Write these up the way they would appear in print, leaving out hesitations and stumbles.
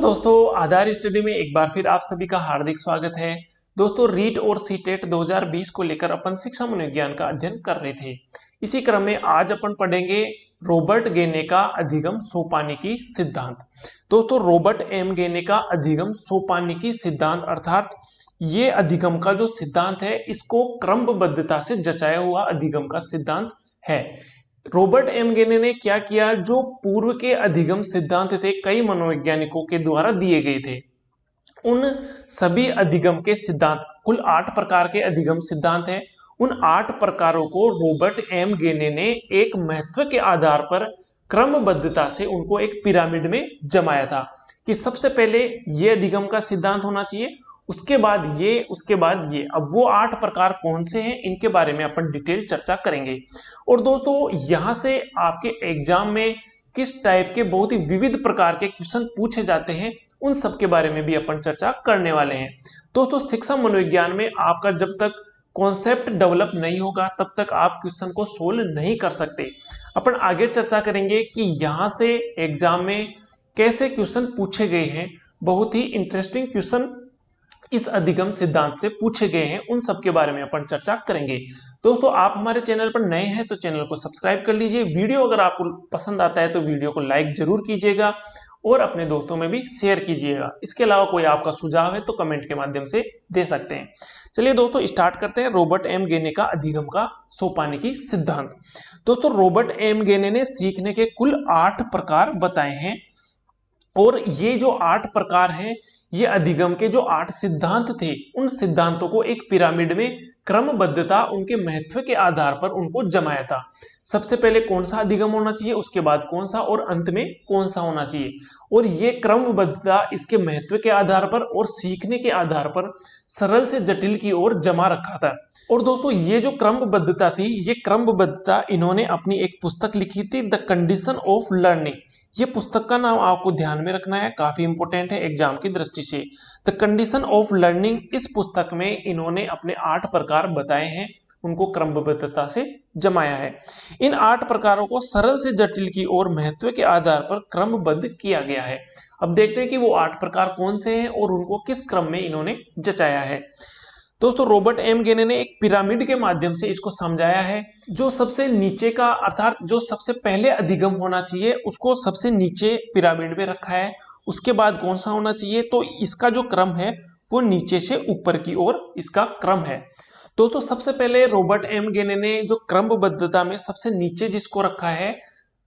दोस्तों, आधार स्टडी में एक बार फिर आप सभी का हार्दिक स्वागत है। दोस्तों, रीट और सीटेट 2020 को लेकर अपन शिक्षा मनोविज्ञान का अध्ययन कर रहे थे। इसी क्रम में आज अपन पढ़ेंगे रॉबर्ट गेने का अधिगम सोपानिकी सिद्धांत। दोस्तों, रॉबर्ट एम गेने का अधिगम सोपानिकी सिद्धांत अर्थात ये अधिगम का जो सिद्धांत है इसको क्रमबद्धता से जचाया हुआ अधिगम का सिद्धांत है। रॉबर्ट एम गेने ने क्या किया, जो पूर्व के अधिगम सिद्धांत थे कई मनोवैज्ञानिकों के द्वारा दिए गए थे, उन सभी अधिगम के सिद्धांत, कुल 8 प्रकार के अधिगम सिद्धांत हैं, उन 8 प्रकारों को रॉबर्ट एम गेने ने एक महत्व के आधार पर क्रमबद्धता से उनको एक पिरामिड में जमाया था कि सबसे पहले ये अधिगम का सिद्धांत होना चाहिए, उसके बाद ये, उसके बाद ये। अब वो 8 प्रकार कौन से हैं इनके बारे में अपन डिटेल चर्चा करेंगे। और दोस्तों, यहां से आपके एग्जाम में किस टाइप के बहुत ही विविध प्रकार के क्वेश्चन पूछे जाते हैं उन सब के बारे में भी अपन चर्चा करने वाले हैं। दोस्तों, शिक्षा मनोविज्ञान में आपका जब तक कॉन्सेप्ट डेवलप नहीं होगा तब तक आप क्वेश्चन को सोल्व नहीं कर सकते। अपन आगे चर्चा करेंगे कि यहां से एग्जाम में कैसे क्वेश्चन पूछे गए हैं। बहुत ही इंटरेस्टिंग क्वेश्चन इस अधिगम सिद्धांत से पूछे गए हैं, उन सब के बारे में अपन चर्चा करेंगे। दोस्तों, आप हमारे चैनल पर नए हैं तो चैनल को सब्सक्राइब कर लीजिए। वीडियो अगर आपको पसंद आता है तो वीडियो को लाइक जरूर कीजिएगा और अपने दोस्तों में भी शेयर कीजिएगा। इसके अलावा कोई आपका सुझाव है तो कमेंट के माध्यम से दे सकते हैं। चलिए दोस्तों, स्टार्ट करते हैं रॉबर्ट एम गेने का अधिगम का सोपानिकी सिद्धांत। दोस्तों, रॉबर्ट एम गेने ने सीखने के कुल 8 प्रकार बताए हैं और ये जो 8 प्रकार हैं, ये अधिगम के जो 8 सिद्धांत थे, उन सिद्धांतों को एक पिरामिड में क्रमबद्धता उनके महत्व के आधार पर उनको जमाया था। सबसे पहले कौन सा अधिगम होना चाहिए, उसके बाद कौन सा और अंत में कौन सा होना चाहिए, और ये क्रमबद्धता इसके महत्व के आधार पर और सीखने के आधार पर सरल से जटिल की ओर जमा रखा था। और दोस्तों, ये जो क्रमबद्धता थी, ये क्रमबद्धता इन्होंने अपनी एक पुस्तक लिखी थी, द कंडीशन ऑफ लर्निंग। ये पुस्तक का नाम आपको ध्यान में रखना है, काफी इंपॉर्टेंट है एग्जाम की दृष्टि से। द कंडीशन ऑफ लर्निंग, इस पुस्तक में इन्होंने अपने 8 प्रकार बताए हैं, उनको क्रमबद्धता से जमाया है। इन 8 प्रकारों को सरल से जटिल की ओर महत्व के आधार पर क्रमबद्ध किया गया है। अब देखते हैं कि वो 8 प्रकार कौन से हैं और उनको किस क्रम में इन्होंने जचाया है। दोस्तों, रॉबर्ट एम गेने ने एक पिरामिड के माध्यम से इसको समझाया है। जो सबसे नीचे का अर्थात जो सबसे पहले अधिगम होना चाहिए उसको सबसे नीचे पिरामिड में रखा है, उसके बाद कौन सा होना चाहिए, तो इसका जो क्रम है वो नीचे से ऊपर की ओर इसका क्रम है। दोस्तों, सबसे पहले रॉबर्ट एम गेने ने जो क्रमबद्धता में सबसे नीचे जिसको रखा है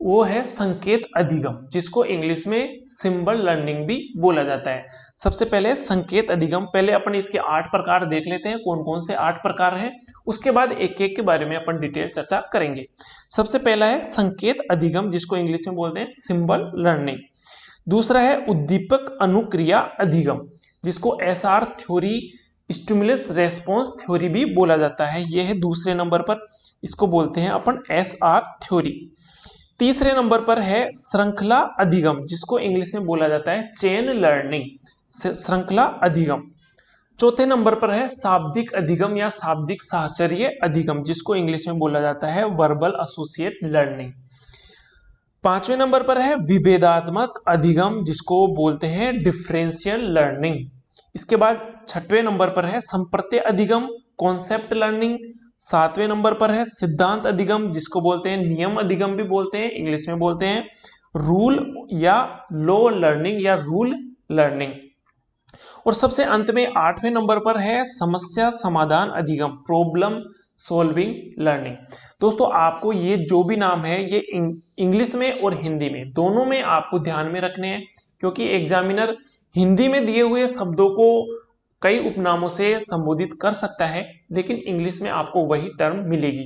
वो है संकेत अधिगम, जिसको इंग्लिश में सिंबल लर्निंग भी बोला जाता है। सबसे पहले संकेत अधिगम, पहले अपन इसके 8 प्रकार देख लेते हैं, कौन कौन से 8 प्रकार हैं, उसके बाद एक एक के बारे में अपन डिटेल चर्चा करेंगे। सबसे पहला है संकेत अधिगम, जिसको इंग्लिश में बोलते हैं सिंबल लर्निंग। दूसरा है उद्दीपक अनुक्रिया अधिगम, जिसको SR theory, stimulus response theory भी बोला जाता है। यह है दूसरे नंबर पर, इसको बोलते हैं अपन एसआर थ्योरी। तीसरे नंबर पर है श्रृंखला अधिगम, जिसको इंग्लिश में बोला जाता है चेन लर्निंग, श्रृंखला अधिगम। चौथे नंबर पर है शाब्दिक अधिगम या शाब्दिक साहचर्य अधिगम, जिसको इंग्लिश में बोला जाता है वर्बल एसोसिएट लर्निंग। पांचवें नंबर पर है विभेदात्मक अधिगम, जिसको बोलते हैं डिफरेंशियल लर्निंग। इसके बाद छठवें नंबर पर है संप्रत्यय अधिगम, कॉन्सेप्ट लर्निंग। सातवें नंबर पर है सिद्धांत अधिगम, जिसको बोलते हैं नियम अधिगम भी बोलते हैं, इंग्लिश में बोलते हैं रूल या लॉ लर्निंग या रूल लर्निंग। और सबसे अंत में 8वें नंबर पर है समस्या समाधान अधिगम, प्रॉब्लम सॉल्विंग लर्निंग। दोस्तों, आपको ये जो भी नाम है ये इंग्लिश में और हिंदी में दोनों में आपको ध्यान में रखने हैं, क्योंकि एग्जामिनर हिंदी में दिए हुए शब्दों को कई उपनामों से संबोधित कर सकता है, लेकिन इंग्लिश में आपको वही टर्म मिलेगी।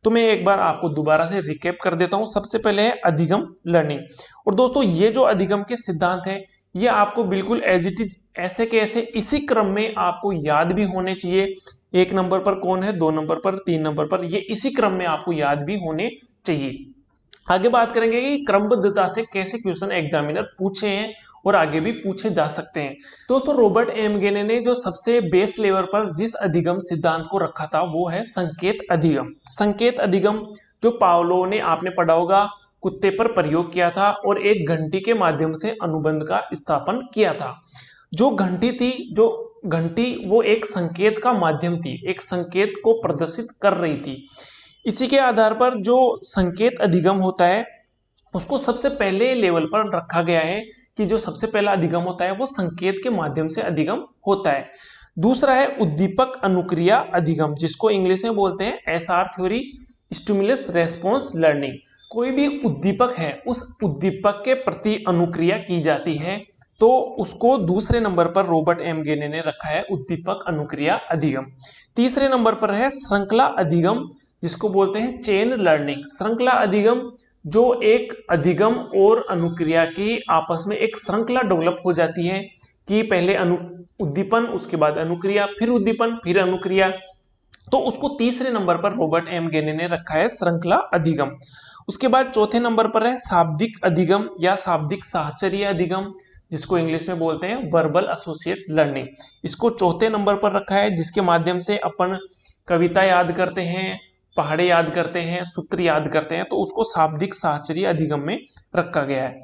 तो मैं एक बार आपको दोबारा से रिकैप कर देता हूं। सबसे पहले है अधिगम लर्निंग। और दोस्तों, ये जो अधिगम के सिद्धांत है ये आपको बिल्कुल एज इट इज ऐसे के ऐसे इसी क्रम में आपको याद भी होने चाहिए। 1 नंबर पर कौन है, 2 नंबर पर, 3 नंबर पर, ये इसी क्रम में आपको याद भी होने चाहिए। आगे बात करेंगे कि क्रमबद्धता से कैसे क्वेश्चन एग्जामिनर पूछे हैं और आगे भी पूछे जा सकते हैं। दोस्तों, रॉबर्ट एम गेने ने जो सबसे बेस लेवल पर जिस अधिगम सिद्धांत को रखा था वो है संकेत अधिगम। संकेत अधिगम जो पावलोव ने, आपने पढ़ा होगा, कुत्ते पर प्रयोग किया था और एक घंटी के माध्यम से अनुबंध का स्थापन किया था। जो घंटी वो एक संकेत का माध्यम थी, एक संकेत को प्रदर्शित कर रही थी। इसी के आधार पर जो संकेत अधिगम होता है उसको सबसे पहले लेवल पर रखा गया है कि जो सबसे पहला अधिगम होता है वो संकेत के माध्यम से अधिगम होता है। दूसरा है उद्दीपक अनुक्रिया अधिगम, जिसको इंग्लिश में बोलते हैं SR theory, stimulus response learning. कोई भी उद्दीपक है, उस उद्दीपक के प्रति अनुक्रिया की जाती है तो उसको दूसरे नंबर पर रॉबर्ट एम गेने ने रखा है उद्दीपक अनुक्रिया अधिगम। तीसरे नंबर पर है श्रृंखला अधिगम, जिसको बोलते हैं चेन लर्निंग। श्रृंखला अधिगम जो एक अधिगम और अनुक्रिया की आपस में एक श्रृंखला डेवलप हो जाती है कि पहले उद्दीपन, उसके बाद अनुक्रिया, फिर उद्दीपन, फिर अनुक्रिया, तो उसको तीसरे नंबर पर रॉबर्ट एम गेने ने रखा है श्रृंखला अधिगम। उसके बाद चौथे नंबर पर है शाब्दिक अधिगम या शाब्दिक साहचर्य अधिगम, जिसको इंग्लिश में बोलते हैं वर्बल एसोसिएट लर्निंग। इसको चौथे नंबर पर रखा है, जिसके माध्यम से अपन कविता याद करते हैं, पहाड़े याद करते हैं, सूत्र याद करते हैं, तो उसको शाब्दिक साहचर्य अधिगम में रखा गया है।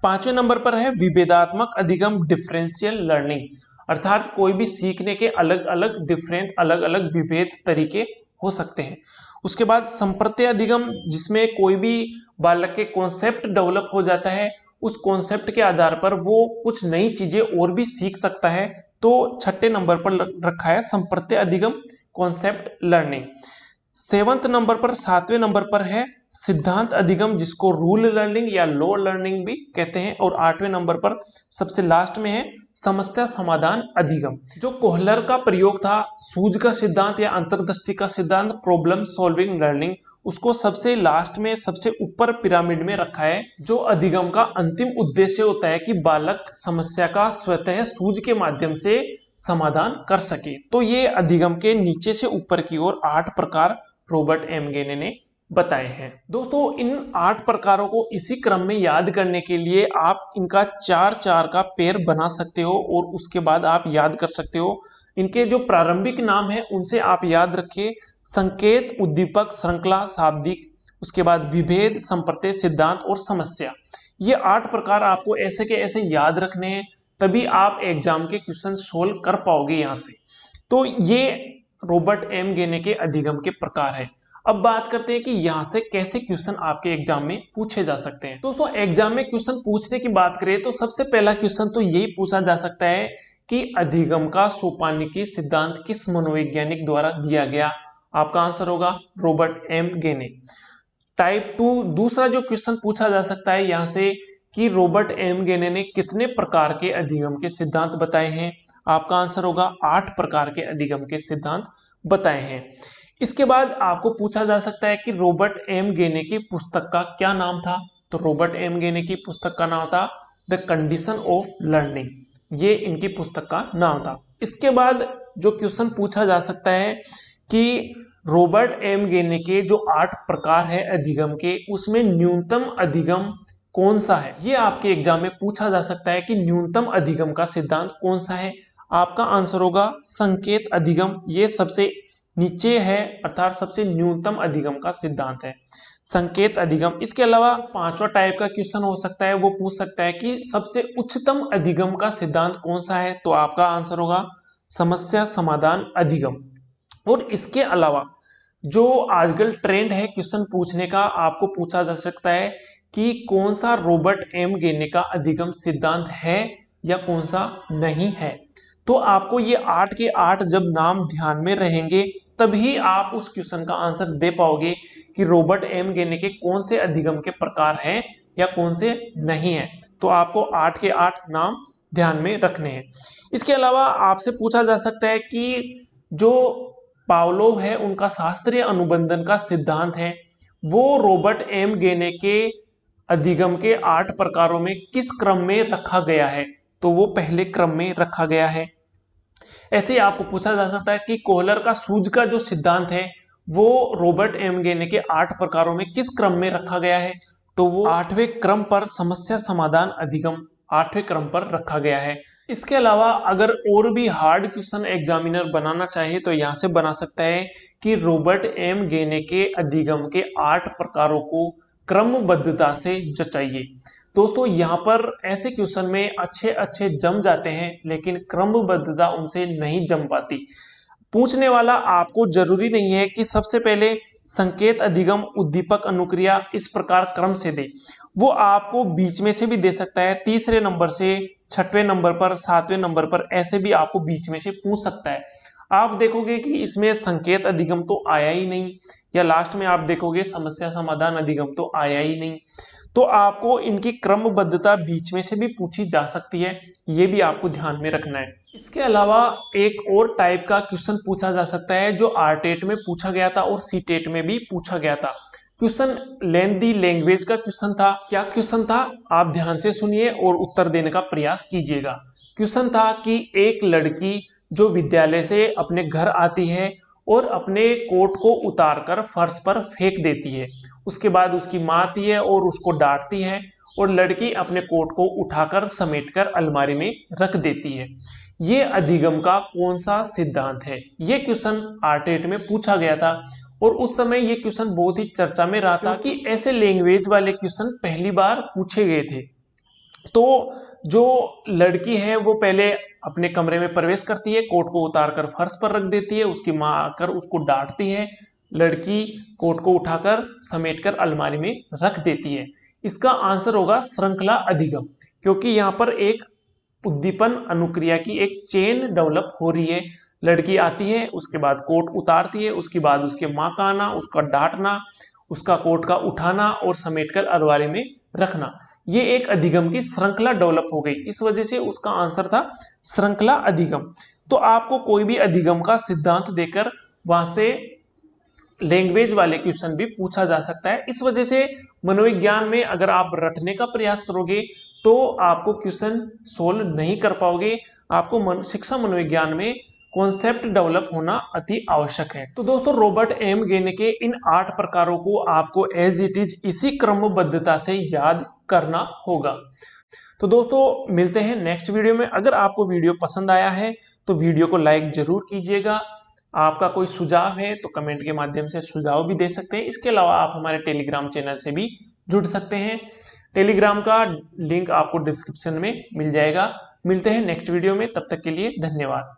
पांचवें नंबर पर है विभेदात्मक अधिगम, डिफरेंशियल लर्निंग, अर्थात कोई भी सीखने के अलग अलग विभेद तरीके हो सकते हैं। उसके बाद संप्रत्यय अधिगम, जिसमें कोई भी बालक के कॉन्सेप्ट डेवलप हो जाता है, उस कॉन्सेप्ट के आधार पर वो कुछ नई चीजें और भी सीख सकता है, तो छठे नंबर पर रखा है संप्रत्यय अधिगम, कॉन्सेप्ट लर्निंग। सातवें नंबर पर है सिद्धांत अधिगम, जिसको रूल लर्निंग या लॉ लर्निंग भी कहते हैं। और आठवें नंबर पर सबसे लास्ट में है समस्या समाधान अधिगम। जो कोहलर का प्रयोग था, सूझ का सिद्धांत या अंतर्दृष्टि का सिद्धांत, प्रॉब्लम सॉल्विंग लर्निंग, उसको सबसे लास्ट में सबसे ऊपर पिरामिड में रखा है। जो अधिगम का अंतिम उद्देश्य होता है कि बालक समस्या का स्वतः सूझ के माध्यम से समाधान कर सके। तो ये अधिगम के नीचे से ऊपर की ओर 8 प्रकार रॉबर्ट एम गेने ने बताए हैं। दोस्तों इन 8 प्रकारों को इसी क्रम में याद करने के लिए आप इनका 4-4 का पेयर बना सकते हो और उसके बाद आप याद कर सकते हो। इनके जो प्रारंभिक नाम है उनसे आप याद रखिए, संकेत, उद्दीपक, श्रृंखला, शाब्दिक, उसके बाद विभेद, संप्रत्यय, सिद्धांत और समस्या। ये 8 प्रकार आपको ऐसे के ऐसे याद रखने हैं, तभी आप एग्जाम के क्वेश्चन सोल्व कर पाओगे यहाँ से। तो ये रॉबर्ट एम गेने के अधिगम के प्रकार है। अब बात करते हैं कि यहाँ से कैसे क्वेश्चन आपके एग्जाम में पूछे जा सकते हैं। दोस्तों एग्जाम में क्वेश्चन पूछने की बात करें तो सबसे पहला क्वेश्चन तो यही पूछा जा सकता है कि अधिगम का सोपानिकी सिद्धांत किस मनोवैज्ञानिक द्वारा दिया गया। आपका आंसर होगा रॉबर्ट एम गेने। टाइप 2 दूसरा जो क्वेश्चन पूछा जा सकता है यहाँ से कि रॉबर्ट एम गेने ने कितने प्रकार के अधिगम के सिद्धांत बताए हैं। आपका आंसर होगा 8 प्रकार के अधिगम के सिद्धांत बताए हैं। इसके बाद आपको पूछा जा सकता है कि रॉबर्ट एम गेने की पुस्तक का क्या नाम था। तो रॉबर्ट एम गेने की पुस्तक का नाम था द कंडीशन ऑफ लर्निंग, ये इनकी पुस्तक का नाम था। इसके बाद जो क्वेश्चन पूछा जा सकता है कि रॉबर्ट एम गेने के जो 8 प्रकार है अधिगम के, उसमें न्यूनतम अधिगम कौन सा है। ये आपके एग्जाम में पूछा जा सकता है कि न्यूनतम अधिगम का सिद्धांत कौन सा है। आपका आंसर होगा संकेत अधिगम, ये सबसे नीचे है, अर्थात सबसे न्यूनतम अधिगम का सिद्धांत है संकेत अधिगम। इसके अलावा 5वां टाइप का क्वेश्चन हो सकता है, वो पूछ सकता है कि सबसे उच्चतम अधिगम का सिद्धांत कौन सा है। तो आपका आंसर होगा समस्या समाधान अधिगम। और इसके अलावा जो आजकल ट्रेंड है क्वेश्चन पूछने का, आपको पूछा जा सकता है कि कौन सा रॉबर्ट एम गेने का अधिगम सिद्धांत है या कौन सा नहीं है। तो आपको ये 8 के 8 जब नाम ध्यान में रहेंगे तभी आप उस क्वेश्चन का आंसर दे पाओगे कि रॉबर्ट एम गेने के कौन से अधिगम के प्रकार हैं या कौन से नहीं है। तो आपको 8 के 8 नाम ध्यान में रखने हैं। इसके अलावा आपसे पूछा जा सकता है कि जो पावलोव है उनका शास्त्रीय अनुबंधन का सिद्धांत है, वो रॉबर्ट एम गेने के अधिगम के 8 प्रकारों में किस क्रम में रखा गया है। तो वो पहले क्रम में रखा गया है। ऐसे ही आपको पूछा जा सकता है कि कोहलर का सूझ का जो सिद्धांत है वो रॉबर्ट एम गेने के 8 प्रकारों में किस क्रम में रखा गया है। तो वो 8वें क्रम पर समस्या समाधान अधिगम 8वें क्रम पर रखा गया है। इसके अलावा अगर और भी हार्ड क्वेश्चन एग्जामिनर बनाना चाहे तो यहाँ से बना सकता है कि रॉबर्ट एम गेने के अधिगम के 8 प्रकारों को क्रमबद्धता से जचाइए। दोस्तों यहाँ पर ऐसे क्वेश्चन में अच्छे अच्छे जम जाते हैं, लेकिन क्रमबद्धता उनसे नहीं जम पाती। पूछने वाला आपको जरूरी नहीं है कि सबसे पहले संकेत, अधिगम, उद्दीपक, अनुक्रिया इस प्रकार क्रम से दे। वो आपको बीच में से भी दे सकता है, तीसरे नंबर से, छठवें नंबर पर, सातवें नंबर पर, ऐसे भी आपको बीच में से पूछ सकता है। आप देखोगे कि इसमें संकेत अधिगम तो आया ही नहीं, या लास्ट में आप देखोगे समस्या समाधान अधिगम तो आया ही नहीं। तो आपको इनकी क्रमबद्धता बीच में से भी पूछी जा सकती है, ये भी आपको ध्यान में रखना है। इसके अलावा एक और टाइप का क्वेश्चन पूछा जा सकता है जो आरटेट में पूछा गया था और सीटेट में भी पूछा गया था। क्वेश्चन लेंथी लैंग्वेज का क्वेश्चन था। क्या क्वेश्चन था, आप ध्यान से सुनिए और उत्तर देने का प्रयास कीजिएगा। क्वेश्चन था कि एक लड़की जो विद्यालय से अपने घर आती है और अपने कोट को उतारकर फर्श पर फेंक देती है, उसके बाद उसकी माँ आती है और उसको डांटती है, और लड़की अपने कोट को उठाकर समेटकर अलमारी में रख देती है। ये अधिगम का कौन सा सिद्धांत है? ये क्वेश्चन आरटेट में पूछा गया था और उस समय ये क्वेश्चन बहुत ही चर्चा में रहा था कि ऐसे लैंग्वेज वाले क्वेश्चन पहली बार पूछे गए थे। तो जो लड़की है वो पहले अपने कमरे में प्रवेश करती है, कोट को उतारकर फर्श पर रख देती है, उसकी माँ आकर उसको डांटती है, लड़की कोट को उठाकर समेटकर अलमारी में रख देती है। इसका आंसर होगा श्रृंखला अधिगम, क्योंकि यहाँ पर एक उद्दीपन अनुक्रिया की एक चेन डेवलप हो रही है। लड़की आती है, उसके बाद कोट उतारती है, उसके बाद उसके माँ का आना, उसका डांटना, उसका कोट का उठाना और समेटकर अलमारी में रखना, ये एक अधिगम की श्रृंखला डेवलप हो गई। इस वजह से उसका आंसर था श्रृंखला अधिगम। तो आपको कोई भी अधिगम का सिद्धांत देकर वहां से लैंग्वेज वाले क्वेश्चन भी पूछा जा सकता है। इस वजह से मनोविज्ञान में अगर आप रटने का प्रयास करोगे तो आपको क्वेश्चन सोल्व नहीं कर पाओगे। आपको शिक्षा मनोविज्ञान में कॉन्सेप्ट डेवलप होना अति आवश्यक है। तो दोस्तों, रॉबर्ट एम गेन के इन 8 प्रकारों को आपको एज इट इज इसी क्रमबद्धता से याद करना होगा। तो दोस्तों, मिलते हैं नेक्स्ट वीडियो में। अगर आपको वीडियो पसंद आया है तो वीडियो को लाइक जरूर कीजिएगा। आपका कोई सुझाव है तो कमेंट के माध्यम से सुझाव भी दे सकते हैं। इसके अलावा आप हमारे टेलीग्राम चैनल से भी जुड़ सकते हैं। टेलीग्राम का लिंक आपको डिस्क्रिप्शन में मिल जाएगा। मिलते हैं नेक्स्ट वीडियो में, तब तक के लिए धन्यवाद।